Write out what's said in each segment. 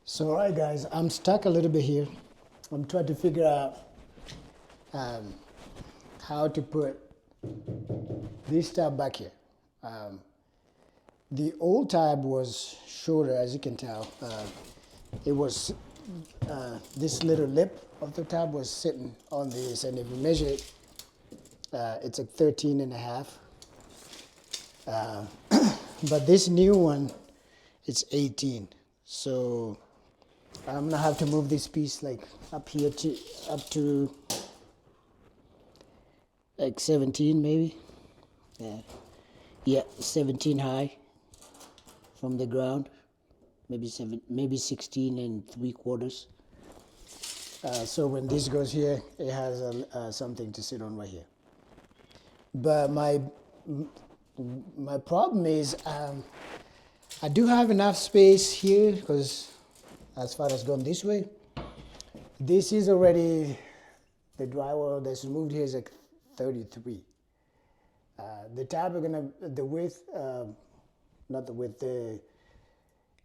So, all right, guys, I'm stuck a little bit here. I'm trying to figure out how to put this tab back here. The old tab was shorter, as you can tell. It was this little lip of the tab was sitting on this, and if you measure it, it's like 13 and a half. But this new one, it's 18. So I'm gonna have to move this piece like up here to up to like 17 maybe. Yeah, 17 high from the ground. Maybe 16 and 3/4. So when this goes here, it has something to sit on right here. But my problem is I do have enough space here because as far as going this way, this is already, the drywall that's moved here is like 33. The tab are gonna, the width, not the width,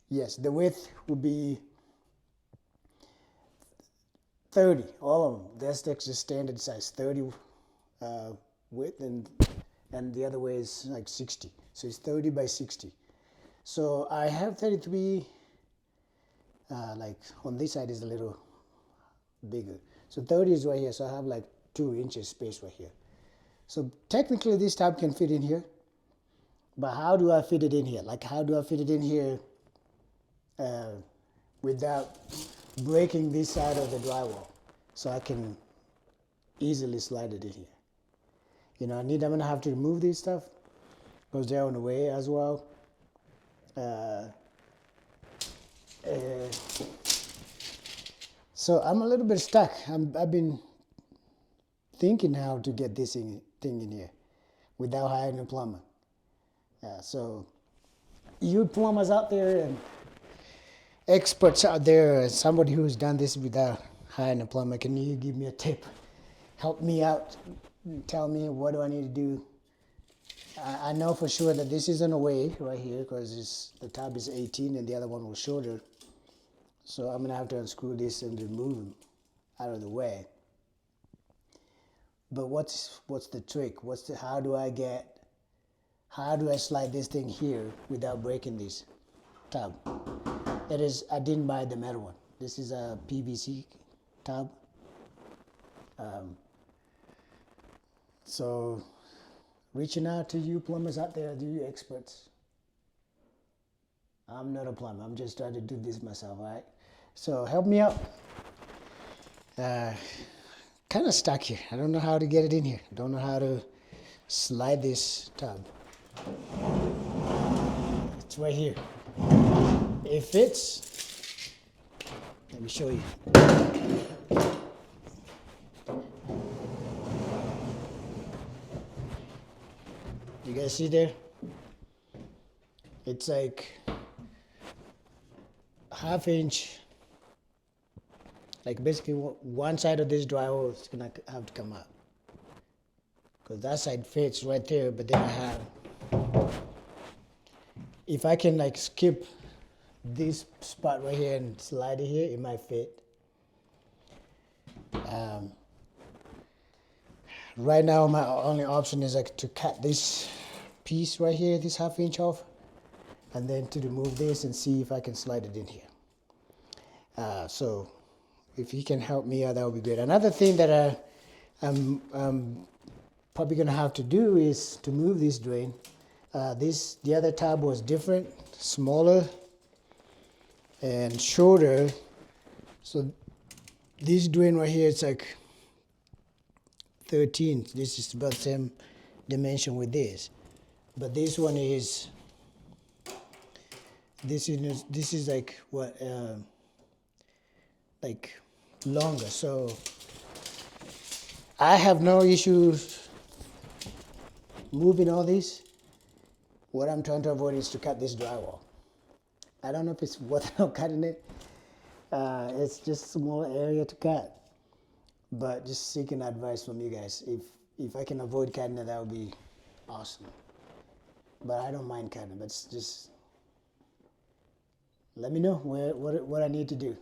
yes, the width will be 30, all of them. That's the standard size, 30 width, and the other way is like 60. So it's 30 by 60. So I have 33, like on this side is a little bigger. So 30 is right here, so I have like 2 inches space right here. So technically this tab can fit in here, but how do I fit it in here? Like how do I fit it in here without breaking this side of the drywall so I can easily slide it in here? You know, I'm gonna have to remove this stuff because they're on the way as well. So I'm a little bit stuck. I've been thinking how to get this thing in here without hiring a plumber. So you plumbers out there and experts out there, somebody who's done this without hiring a plumber, can you give me a tip? Help me out. Tell me what do I need to do. I know for sure that this isn't a way right here because the tab is 18 and the other one was shorter. So I'm gonna have to unscrew this and remove them out of the way. But what's the trick? How do I slide this thing here without breaking this tab? It is, I didn't buy the metal one. This is a PVC tab. So reaching out to you plumbers out there, you experts. I'm not a plumber, I'm just trying to do this myself, all right? So help me out. Kind of stuck here. I don't know how to get it in here. I don't know how to slide this tab. It's right here. It fits. Let me show you. You guys see there? It's like ½ inch. Like basically one side of this drywall is gonna have to come out. Because that side fits right there, but then I have, if I can like skip this spot right here and slide it here, it might fit. Right now my only option is like to cut this piece right here, this ½ inch off, and then to remove this and see if I can slide it in here. So if you can help me out, that would be great. Another thing that I'm probably gonna have to do is to move this drain. The other tab was different, smaller and shorter. So this drain right here, it's like 13. This is about the same dimension with this, but this one is. This is like what, like longer. So I have no issues moving all these. What I'm trying to avoid is to cut this drywall. I don't know if it's worth cutting it. It's just a small area to cut. But just seeking advice from you guys. If I can avoid cutting it, that would be awesome. But I don't mind cutting it, but it's just, let me know what I need to do.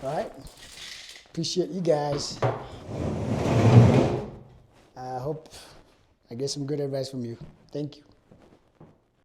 All right. Appreciate you guys. I hope I get some good advice from you. Thank you.